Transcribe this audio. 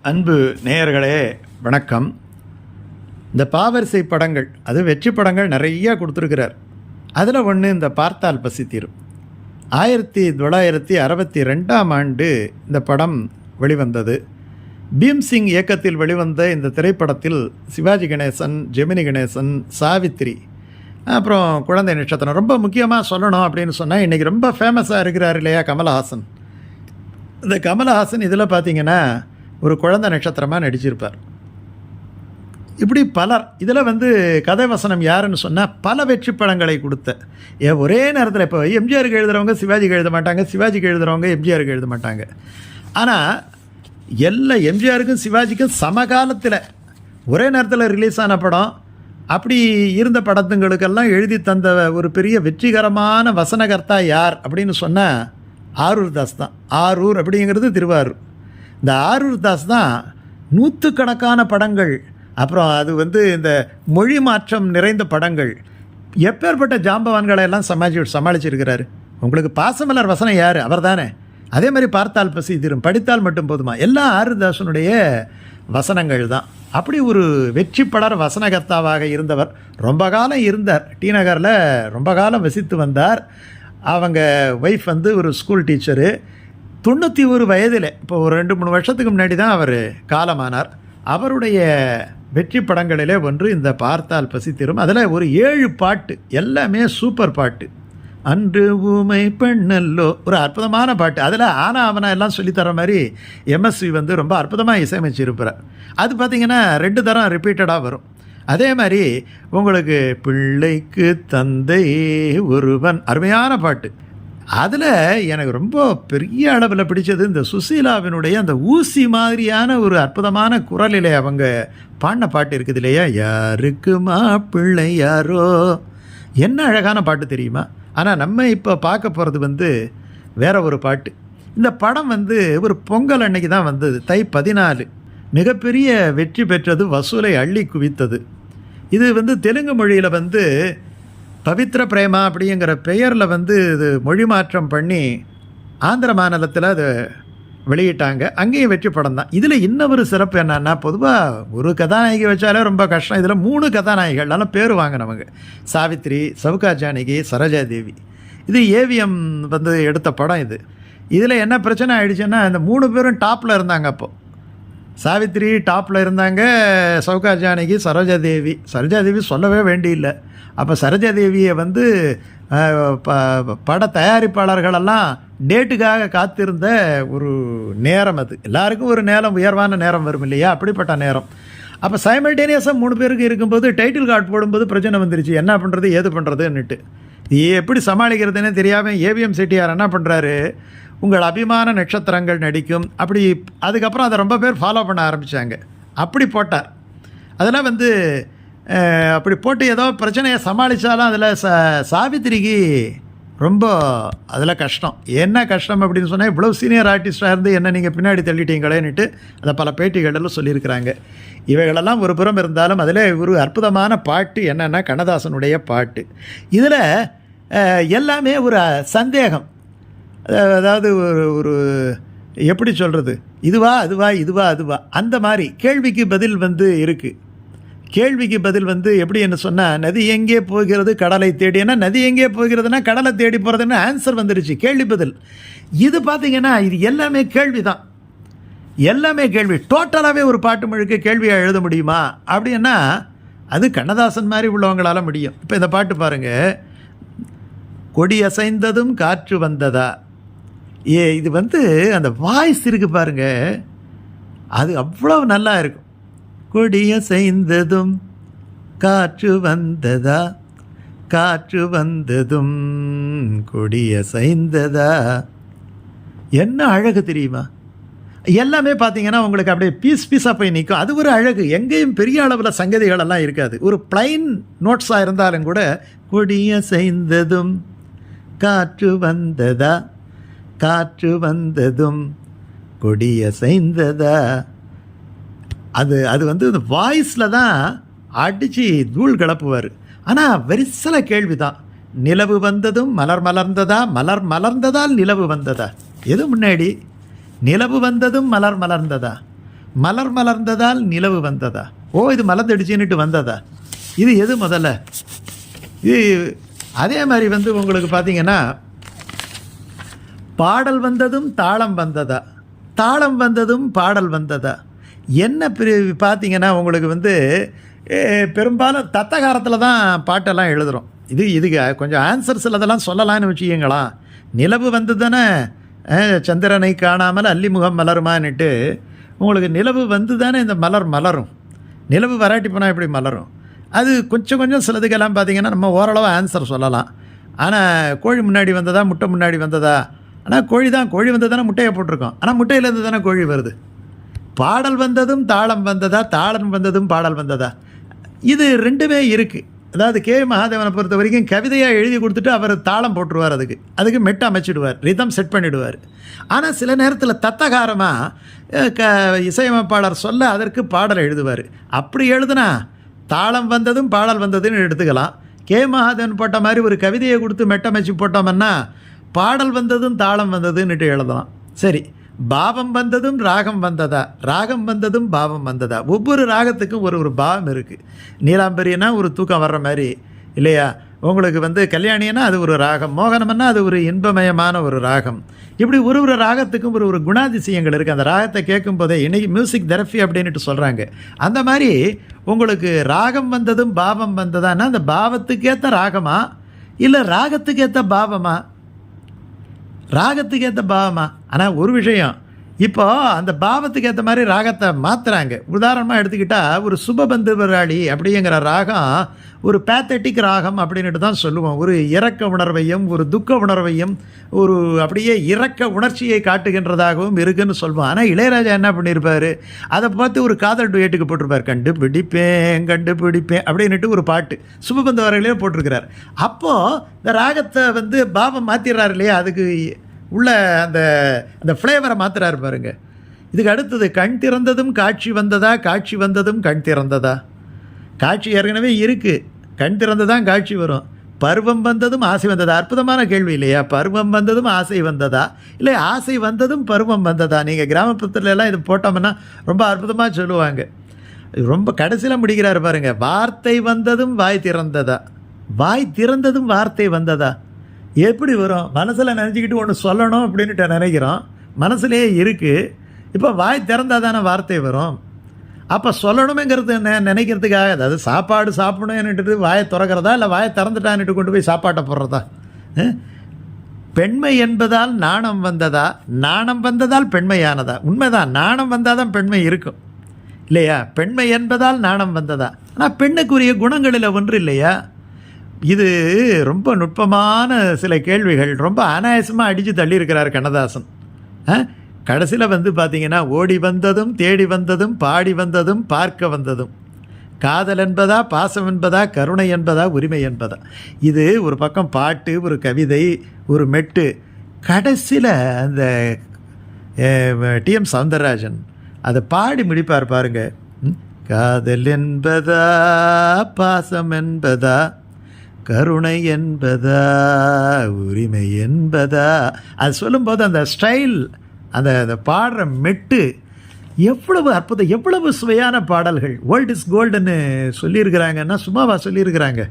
அன்பு நேயர்களே வணக்கம். இந்த பாவரிசை படங்கள், அது வெற்றி படங்கள் நிறையா கொடுத்துருக்கிறார். அதில் ஒன்று இந்த பார்த்தால் பசி தீரும். 1962ஆம் ஆண்டு இந்த படம் வெளிவந்தது. பீம்சிங் இயக்கத்தில் வெளிவந்த இந்த திரைப்படத்தில் சிவாஜி கணேசன், ஜெமினி கணேசன், சாவித்ரி, அப்புறம் குழந்தை நட்சத்திரம், ரொம்ப முக்கியமாக சொல்லணும் அப்படின்னு சொன்னால் இன்றைக்கி ரொம்ப ஃபேமஸாக இருக்கிறார் இல்லையா கமலஹாசன். இந்த கமலஹாசன் இதில் பார்த்திங்கன்னா ஒரு குழந்தை நட்சத்திரமாக நடிச்சிருப்பார். இப்படி பலர் இதில் கதை வசனம் யாருன்னு சொன்னால் பல வெற்றி படங்களை கொடுத்த ஒரே நேரத்தில். இப்போ எம்ஜிஆருக்கு எழுதுகிறவங்க சிவாஜிக்கு எழுத மாட்டாங்க, சிவாஜிக்கு எழுதுகிறவங்க எம்ஜிஆருக்கு எழுத மாட்டாங்க. ஆனால் எல்லா எம்ஜிஆருக்கும் சிவாஜிக்கும் சமகாலத்தில் ஒரே நேரத்தில் ரிலீஸ் ஆன படம். அப்படி இருந்த படத்துங்களுக்கெல்லாம் எழுதி தந்த ஒரு பெரிய வெற்றிகரமான வசனகர்த்தா யார் அப்படின்னு சொன்னால் ஆரூர் தாஸ் தான். ஆரூர் அப்படிங்கிறது திருவாரூர். இந்த ஆரூர் தாஸ் தான் நூற்றுக்கணக்கான படங்கள், அப்புறம் அது இந்த மொழி மாற்றம் நிறைந்த படங்கள், எப்பேற்பட்ட ஜாம்பவான்களை எல்லாம் சமாளிச்சிருக்கிறாரு. உங்களுக்கு பாசமலர் வசனம் யார்? அவர் தானே. அதே மாதிரி பார்த்தால் பசி தீரும், படித்தால் மட்டும் போதுமா, எல்லாம் ஆரூர் தாஸனுடைய வசனங்கள் தான். அப்படி ஒரு வெற்றி படர் வசனகர்த்தாவாக இருந்தவர். ரொம்ப காலம் இருந்தார். டி நகரில் ரொம்ப காலம் வசித்து வந்தார். அவங்க ஒய்ஃப் ஒரு ஸ்கூல் டீச்சரு. 91 வயதில், இப்போ ஒரு 2-3 வருஷத்துக்கு முன்னாடி தான் அவர் காலமானார். அவருடைய வெற்றி படங்களிலே ஒன்று இந்த பார்த்தால் பசி தீரும். அதில் ஒரு 7 பாட்டு, எல்லாமே சூப்பர் பாட்டு. அன்று ஊமை பெண்ணல்லோ, ஒரு அற்புதமான பாட்டு. அதில் ஆனா அவனா எல்லாம் சொல்லித்தர மாதிரி எம்எஸ்வி ரொம்ப அற்புதமாக இசையமைச்சிருப்பார். அது பார்த்திங்கன்னா 2 தரம் ரிப்பீட்டடாக வரும். அதே மாதிரி உங்களுக்கு பிள்ளைக்கு தந்தை ஒருவன், அருமையான பாட்டு. அதில் எனக்கு ரொம்ப பெரிய அளவில் பிடிச்சது இந்த சுசீலாவினுடைய அந்த ஊசி மாதிரியான ஒரு அற்புதமான குரலில் அவங்க பாடின பாட்டு இருக்குது இல்லையா, யாருக்குமா பிள்ளை யாரோ. என்ன அழகான பாட்டு தெரியுமா. ஆனால் நம்ம இப்போ பார்க்க போகிறது வேற ஒரு பாட்டு. இந்த படம் ஒரு பொங்கல் அன்னைக்கு தான் வந்தது, தை 14. மிகப்பெரிய வெற்றி பெற்றது, வசூலை அள்ளி குவித்தது. இது தெலுங்கு மொழியில் பவித்ர பிரேமா அப்படிங்கிற பெயரில் இது மொழி மாற்றம் பண்ணி ஆந்திர மாநிலத்தில் அது வெளியிட்டாங்க. அங்கேயும் வெற்றி படம் தான். இதில் இன்னொரு சிறப்பு என்னன்னா, பொதுவாக ஒரு கதாநாயகி வச்சாலே ரொம்ப கஷ்டம். இதில் 3 கதாநாயகிகள்னாலும் பேர் வாங்கினவங்க. சாவித்ரி, சவுகா ஜானகி, சரோஜா தேவி. இது ஏவிஎம் எடுத்த படம். இதில் என்ன பிரச்சனை ஆகிடுச்சுன்னா, இந்த 3 பேரும் டாப்பில் இருந்தாங்க. அப்போது சாவித்ரி டாப்பில் இருந்தாங்க, சவுகா ஜானகி, சரோஜா தேவி சொல்லவே வேண்டியில்லை. அப்போ சரோஜா தேவியை பட தயாரிப்பாளர்களெல்லாம் டேட்டுக்காக காத்திருந்த ஒரு நேரம் அது. எல்லாருக்கும் ஒரு நேரம், உயர்வான நேரம் வரும் இல்லையா, அப்படிப்பட்ட நேரம். அப்போ சைமல்டேனியஸாக 3 பேருக்கு இருக்கும்போது டைட்டில் கார்டு போடும்போது பிரச்சனை வந்துருச்சு. என்ன பண்ணுறது ஏது பண்ணுறதுன்னுட்டு எப்படி சமாளிக்கிறதுனே தெரியாமல் ஏவிஎம் செட்டியார் என்ன பண்ணுறாரு, உங்கள் அபிமான நட்சத்திரங்கள் நடிக்கும் அப்படி. அதுக்கப்புறம் அதை ரொம்ப பேர் ஃபாலோ பண்ண ஆரம்பித்தாங்க. அப்படி போட்டார். அதெல்லாம் அப்படி போட்டு ஏதோ பிரச்சனையை சமாளித்தாலும் அதில் சாவித்திரிக்கு ரொம்ப அதில் கஷ்டம். என்ன கஷ்டம் அப்படின்னு சொன்னால், இவ்வளோ சீனியர் ஆர்டிஸ்டாக இருந்து என்ன நீங்கள் பின்னாடி தள்ளிட்டீங்களேன்னுட்டு அதை பல பேட்டிகளெல்லாம் சொல்லியிருக்கிறாங்க. இவைகளெல்லாம் ஒரு புறம் இருந்தாலும் அதில் ஒரு அற்புதமான பாட்டு என்னென்னா கண்ணதாசனுடைய பாட்டு. இதில் எல்லாமே ஒரு சந்தேகம், அதாவது ஒரு எப்படி சொல்கிறது, இதுவா அதுவா இதுவா அதுவா, அந்த மாதிரி கேள்விக்கு பதில் இருக்குது. கேள்விக்கு பதில் எப்படி என்ன சொன்னால், நதி எங்கே போகிறது கடலை தேடி. ஏன்னா நதி எங்கே போகிறதுனா கடலை தேடி போகிறதுன்னு ஆன்சர் வந்துருச்சு, கேள்வி பதில். இது பார்த்திங்கன்னா இது எல்லாமே கேள்வி தான், எல்லாமே கேள்வி. டோட்டலாகவே ஒரு பாட்டு முழுக்க கேள்வியாக எழுத முடியுமா அப்படின்னா அது கண்ணதாசன் மாதிரி உள்ளவங்களால முடியும். இப்போ இந்த பாட்டு பாருங்கள், கொடி அசைந்ததும் காற்று வந்ததா. இது அந்த வாய்ஸ் இருக்குது பாருங்க, அது அவ்வளோ நல்லா இருக்கும். கொடிய செய்ததும் காற்று வந்ததா, காற்று வந்ததும் கொடிய செய்ததா. என்ன அழகு தெரியுமா. எல்லாமே பார்த்தீங்கன்னா உங்களுக்கு அப்படியே பீஸாக போய் நிற்கும். அது ஒரு அழகு. எங்கேயும் பெரிய அளவில் சங்கதிகளெல்லாம் இருக்காது. ஒரு பிளைன் நோட்ஸாக இருந்தாலும் கூட கொடிய செய்ததும் காற்று வந்ததா, காற்று வந்ததும் கொடிய செய்ததா. அது இந்த வாய்ஸில் தான் அடித்து தூள் கிளப்புவார். ஆனால் வெரிசல கேள்வி தான். நிலவு வந்ததும் மலர் மலர்ந்ததா, மலர் மலர்ந்ததால் நிலவு வந்ததா. எது முன்னாடி? நிலவு வந்ததும் மலர் மலர்ந்ததா, மலர் மலர்ந்ததால் நிலவு வந்ததா? ஓ, இது மலர்ந்தடிச்சுன்னுட்டு வந்ததா? இது எது முதல்ல? இது அதே மாதிரி வந்து உங்களுக்கு பார்த்தீங்கன்னா, பாடல் வந்ததும் தாளம் வந்ததா, தாளம் வந்ததும் பாடல் வந்ததா? என்ன பார்த்தீங்கன்னா உங்களுக்கு வந்து பெரும்பாலும் தத்தகாரத்தில் தான் பாட்டெல்லாம் எழுதுகிறோம். இதுக்கு கொஞ்சம் ஆன்சர்ஸில் அதெல்லாம் சொல்லலான்னு வச்சுக்கீங்களா. நிலவு வந்து தானே சந்திரனை காணாமல் அல்லிமுகம் மலருமான்னுட்டு, உங்களுக்கு நிலவு வந்து தானே இந்த மலர் மலரும். நிலவு வராட்டி போனால் எப்படி மலரும்? அது கொஞ்சம் கொஞ்சம் சிலதுக்கெல்லாம் பார்த்திங்கன்னா நம்ம ஓரளவு ஆன்சர் சொல்லலாம். ஆனால் கோழி முன்னாடி வந்ததா முட்டை முன்னாடி வந்ததா? ஆனால் கோழி தான், கோழி வந்து தானே முட்டையை போட்டிருக்கோம். ஆனால் முட்டையிலேருந்து தானே கோழி வருது. பாடல் வந்ததும் தாளம் வந்ததா, தாளம் வந்ததும் பாடல் வந்ததா? இது ரெண்டுமே இருக்குது. அதாவது கே மகாதேவனை பொறுத்த வரைக்கும் கவிதையாக எழுதி கொடுத்துட்டு அவர் தாளம் போட்டுருவார், அதுக்கு மெட்டு அமைச்சிடுவார், ரிதம் செட் பண்ணிவிடுவார். ஆனால் சில நேரத்தில் தத்தகாரமாக இசையமைப்பாளர் சொல்ல அதற்கு பாடல் எழுதுவார். அப்படி எழுதுனா தாளம் வந்ததும் பாடல் வந்ததுன்னு எடுத்துக்கலாம். கே மகாதேவன் போட்ட மாதிரி ஒரு கவிதையை கொடுத்து மெட்டமைச்சு போட்டோம்னா பாடல் வந்ததும் தாளம் வந்ததுன்னுட்டு எழுதலாம். சரி, பாவம் வந்ததும் ராகம் வந்ததா, ராகம் வந்ததும் பாவம் வந்ததா? ஒவ்வொரு ராகத்துக்கும் ஒரு பாவம் இருக்குது. நீலாம்பரியனா ஒரு தூக்கம் வர்ற மாதிரி இல்லையா? உங்களுக்கு வந்து கல்யாணினா அது ஒரு ராகம், மோகனம்னா அது ஒரு இன்பமயமான ஒரு ராகம். இப்படி ஒரு ராகத்துக்கும் ஒரு குணாதிசயங்கள் இருக்குது. அந்த ராகத்தை கேட்கும் போதே இன்றைக்கி மியூசிக் தெரப்பி அப்படின்ட்டு சொல்கிறாங்க. அந்த மாதிரி உங்களுக்கு ராகம் வந்ததும் பாவம் வந்ததான்னா அந்த பாவத்துக்கேற்ற ராகமா இல்லை ராகத்துக்கேற்ற பாவமா? ராகத்துக்கு ஏற்ற பாவமா? ஆனால் ஒரு விஷயம், இப்போ அந்த பாவத்துக்கு ஏற்ற மாதிரி ராகத்தை மாற்றுறாங்க. உதாரணமாக எடுத்துக்கிட்டால் ஒரு சுபபந்துவராளி அப்படிங்கிற ராகம் ஒரு பேத்தட்டிக் ராகம் அப்படின்ட்டு தான் சொல்லுவோம். ஒரு இரக்க உணர்வையும் ஒரு துக்க உணர்வையும் ஒரு அப்படியே இரக்க உணர்ச்சியை காட்டுகின்றதாகவும் இருக்குதுன்னு சொல்லுவோம். ஆனால் இளையராஜா என்ன பண்ணியிருப்பார், அதை பார்த்து ஒரு காதல் டுயேட்டுக்கு போட்டிருப்பார். கண்டுபிடிப்பேன் கண்டுபிடிப்பேன் அப்படின்ட்டு ஒரு பாட்டு சுபபந்து வரையிலே போட்டிருக்கிறார். அப்போது இந்த ராகத்தை வந்து பாவம் மாற்றிடுறாரு இல்லையா, அதுக்கு உள்ள அந்த ஃப்ளேவரை மாற்றுறாரு பாருங்க. இதுக்கு அடுத்தது கண் திறந்ததும் காட்சி வந்ததா, காட்சி வந்ததும் கண் திறந்ததா? காட்சி ஏற்கனவே இருக்குது, கண் திறந்ததான் காட்சி வரும். பருவம் வந்ததும் ஆசை வந்ததா? அற்புதமான கேள்வி இல்லையா? பருவம் வந்ததும் ஆசை வந்ததா, இல்லை ஆசை வந்ததும் பருவம் வந்ததா? நீங்கள் கிராமப்புறத்துலலாம் இது போட்டோம்னா ரொம்ப அற்புதமாக சொல்லுவாங்க. ரொம்ப கடைசியில் முடிக்கிறாரு பாருங்கள். வார்த்தை வந்ததும் வாய் திறந்ததா, வாய் திறந்ததும் வார்த்தை வந்ததா? எப்படி வரும்? மனசில் நினச்சிக்கிட்டு ஒன்று சொல்லணும் அப்படின்ட்டு நினைக்கிறோம், மனசுலேயே இருக்குது. இப்போ வாய் திறந்தால் தானே வார்த்தை வரும். அப்போ சொல்லணுமேங்கிறது நினைக்கிறதுக்காக, அதாவது சாப்பாடு சாப்பிடணுன்னுட்டு வாயை திறக்கிறதா, இல்லை வாயை திறந்துட்டான்னுட்டு கொண்டு போய் சாப்பாட்டை போடுறதா? பெண்மை என்பதால் நாணம் வந்ததா, நாணம் வந்ததால் பெண்மையானதா? உண்மைதான், நாணம் வந்தால் தான் பெண்மை இருக்கும் இல்லையா? பெண்மை என்பதால் நாணம் வந்ததா? ஆனால் பெண்ணுக்குரிய குணங்களில் ஒன்று இல்லையா? இது ரொம்ப நுட்பமான சில கேள்விகள். ரொம்ப அனாயாசமாக அடித்து தள்ளியிருக்கிறார் கண்ணதாசன். கடைசியில் வந்து பார்த்திங்கன்னா, ஓடி வந்ததும் தேடி வந்ததும் பாடி வந்ததும் பார்க்க வந்ததும், காதல் என்பதா பாசம் என்பதா கருணை என்பதா உரிமை என்பதா? இது ஒரு பக்கம் பாட்டு, ஒரு கவிதை, ஒரு மெட்டு. கடைசியில் அந்த டிஎம் சௌந்தரராஜன் அதை பாடி முடிப்பார் பாருங்க. காதல் என்பதா பாசம் என்பதா கருணை என்பதா உரிமை என்பதா? அது சொல்லும்போது அந்த ஸ்டைல், அந்த பாடுற மெட்டு எவ்வளவு அற்புதம், எவ்வளவு சுவையான பாடல்கள். வேர்ல்ட் இஸ் கோல்டுன்னு சொல்லியிருக்கிறாங்கன்னா சும்மாவா சொல்லியிருக்கிறாங்க?